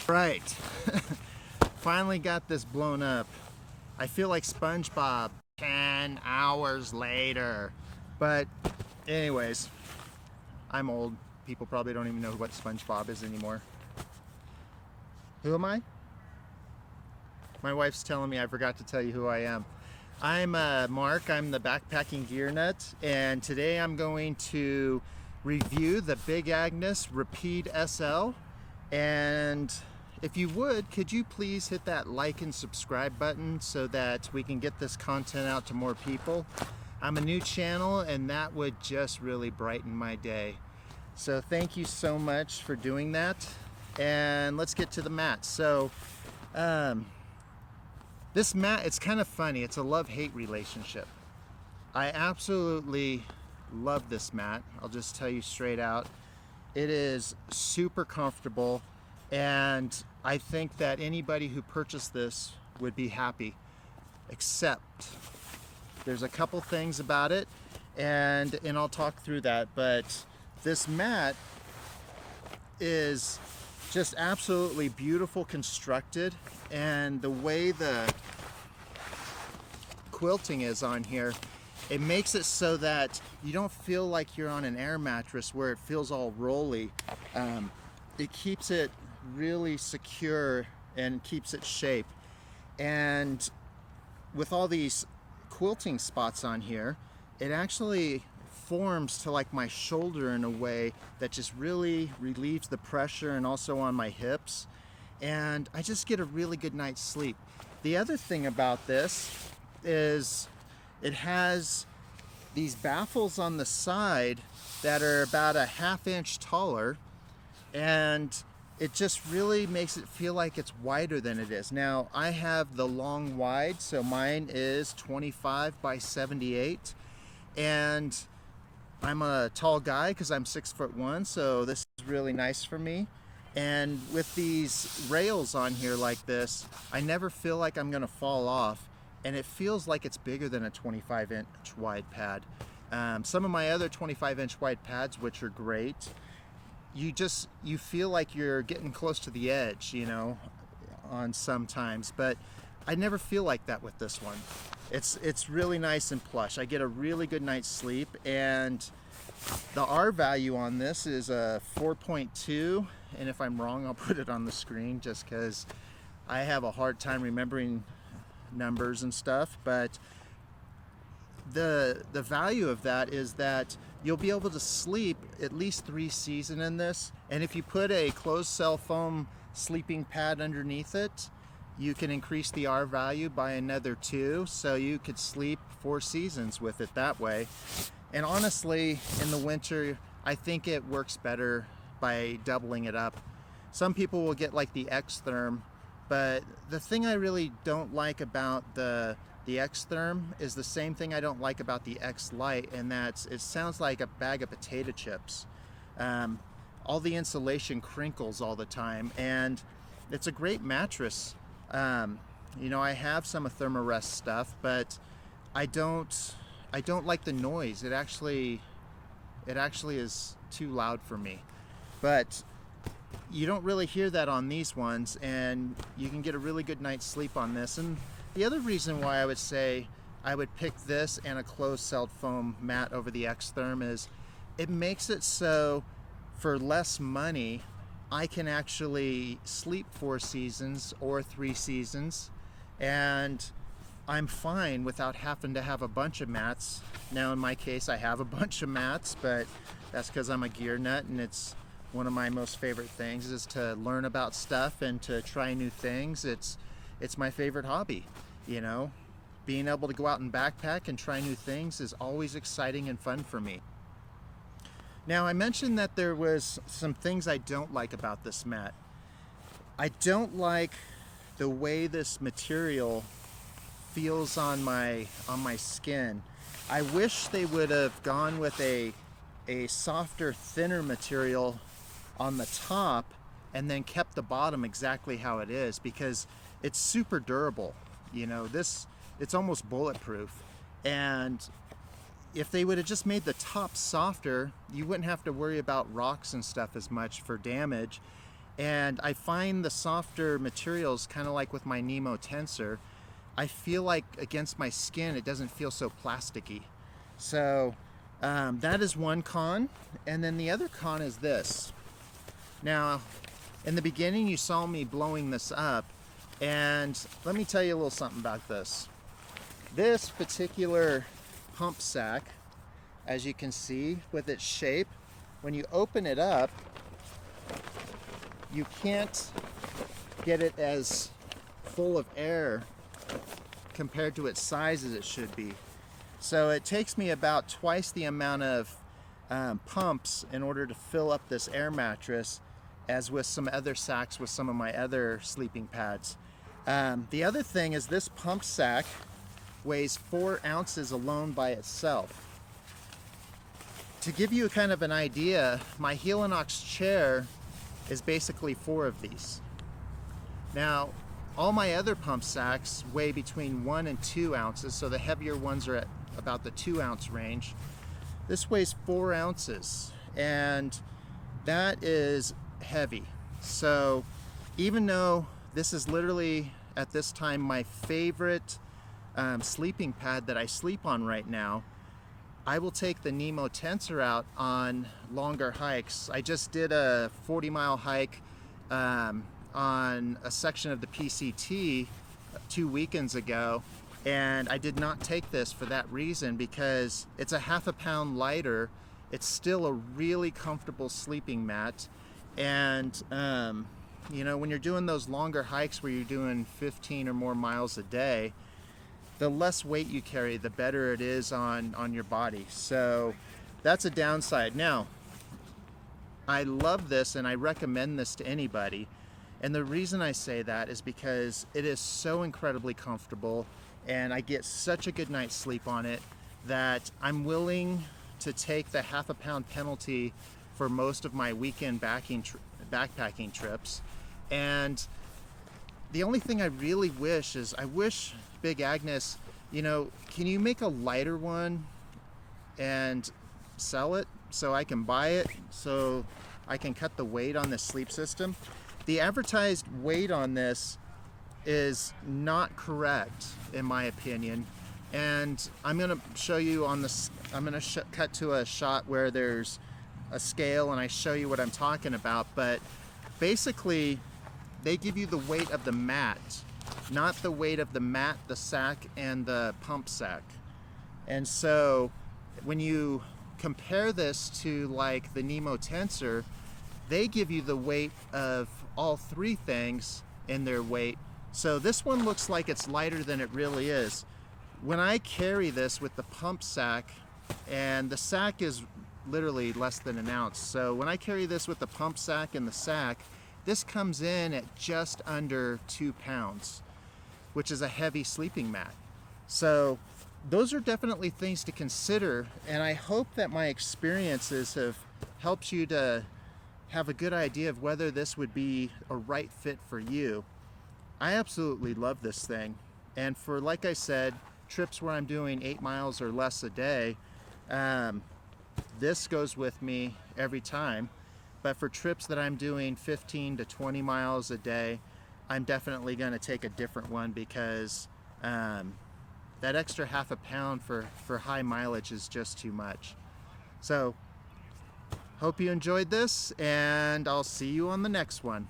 Right. Finally got this blown up. I feel like SpongeBob 10 hours later. But anyways, I'm old. People probably don't even know what SpongeBob is anymore. Who am I? My wife's telling me I forgot to tell you who I am. I'm Mark. I'm the backpacking gear nut, and today I'm going to review the Big Agnes Rapide SL. And if you would, could you please hit that like and subscribe button so that we can get this content out to more people? I'm a new channel, and that would just really brighten my day. So thank you so much for doing that. And let's get to the mat. So this mat, it's kind of funny. It's a love-hate relationship. I absolutely love this mat. I'll just tell you straight out. It is super comfortable, and I think that anybody who purchased this would be happy, except there's a couple things about it, and I'll talk through that. But this mat is just absolutely beautiful constructed, and the way the quilting is on here, it makes it so that you don't feel like you're on an air mattress where it feels all rolly. It keeps it really secure and keeps its shape. And with all these quilting spots on here, it actually forms to like my shoulder in a way that just really relieves the pressure, and also on my hips, and I just get a really good night's sleep. The other thing about this is it has these baffles on the side that are about a ½ inch taller, and it just really makes it feel like it's wider than it is. Now I have the long wide, so mine is 25 by 78, and I'm a tall guy because I'm 6'1", so this is really nice for me. And with these rails on here like this, I never feel like I'm gonna fall off, and it feels like it's bigger than a 25-inch wide pad. Some of my other 25-inch wide pads, which are great, you feel like you're getting close to the edge, you know, on sometimes, but I never feel like that with this one. It's really nice and plush. I get a really good night's sleep, and the R value on this is a 4.2, and if I'm wrong, I'll put it on the screen just because I have a hard time remembering numbers and stuff. But the value of that is that you'll be able to sleep at least 3 seasons in this, and if you put a closed cell foam sleeping pad underneath it, you can increase the R value by another 2, so you could sleep 4 seasons with it that way. And honestly, in the winter, I think it works better by doubling it up. Some people will get like the X-Therm, but the thing I really don't like about the X-Therm is the same thing I don't like about the X-Lite, and that's it sounds like a bag of potato chips. All the insulation crinkles all the time, and it's a great mattress. You know, I have some of Thermarest stuff, but I don't like the noise. It actually is too loud for me. But you don't really hear that on these ones, and you can get a really good night's sleep on this. And the other reason why I would say I would pick this and a closed-celled foam mat over the X-Therm is it makes it so for less money I can actually sleep 4 seasons or 3 seasons, and I'm fine without having to have a bunch of mats. Now in my case I have a bunch of mats, but that's because I'm a gear nut, and it's one of my most favorite things is to learn about stuff and to try new things. It's my favorite hobby, you know. Being able to go out and backpack and try new things is always exciting and fun for me. Now I mentioned that there was some things I don't like about this mat. I don't like the way this material feels on my skin. I wish they would have gone with a softer, thinner material on the top and then kept the bottom exactly how it is, because it's super durable. You know, it's almost bulletproof, and if they would have just made the top softer, you wouldn't have to worry about rocks and stuff as much for damage, And I find the softer materials, kind of like with my Nemo tensor, I feel like against my skin it doesn't feel so plasticky. So that is one con. And then the other con is this. Now, in the beginning you saw me blowing this up, and let me tell you a little something about this. This particular pump sack, as you can see with its shape, when you open it up, you can't get it as full of air compared to its size as it should be. So it takes me about twice the amount of pumps in order to fill up this air mattress as with some other sacks with some of my other sleeping pads. The other thing is this pump sack weighs 4 ounces alone by itself. To give you kind of an idea, my Helinox chair is basically 4 of these. Now, all my other pump sacks weigh between 1 and 2 ounces, so the heavier ones are at about the 2 ounce range. This weighs 4 ounces, and that is heavy. So even though this is literally at this time my favorite sleeping pad that I sleep on right now, I will take the Nemo tensor out on longer hikes. I just did a 40-mile hike on a section of the PCT 2 weekends ago, and I did not take this for that reason, because it's a half a pound lighter. It's still a really comfortable sleeping mat, and you know, when you're doing those longer hikes where you're doing 15 or more miles a day, the less weight you carry, the better it is on your body. So that's a downside. Now, I love this and I recommend this to anybody. And the reason I say that is because it is so incredibly comfortable, and I get such a good night's sleep on it that I'm willing to take the half a pound penalty for most of my weekend backpacking trips. And the only thing I really wish is, I wish Big Agnes, you know, can you make a lighter one and sell it so I can buy it, so I can cut the weight on this sleep system? The advertised weight on this is not correct in my opinion, and I'm going to show you on this. I'm going to cut to a shot where there's a scale and I show you what I'm talking about. But basically they give you the weight of the mat, not the weight of the mat, the sack, and the pump sack. And so when you compare this to like the Nemo tensor, they give you the weight of all 3 things in their weight. So this one looks like it's lighter than it really is. When I carry this with the pump sack, and the sack is literally less than an ounce, so when I carry this with the pump sack and the sack, this comes in at just under 2 pounds, which is a heavy sleeping mat. So those are definitely things to consider, and I hope that my experiences have helped you to have a good idea of whether this would be a right fit for you. I absolutely love this thing, and for, like I said, trips where I'm doing 8 miles or less a day, this goes with me every time. But for trips that I'm doing 15 to 20 miles a day, I'm definitely going to take a different one, because that extra half a pound for high mileage is just too much. So hope you enjoyed this, and I'll see you on the next one.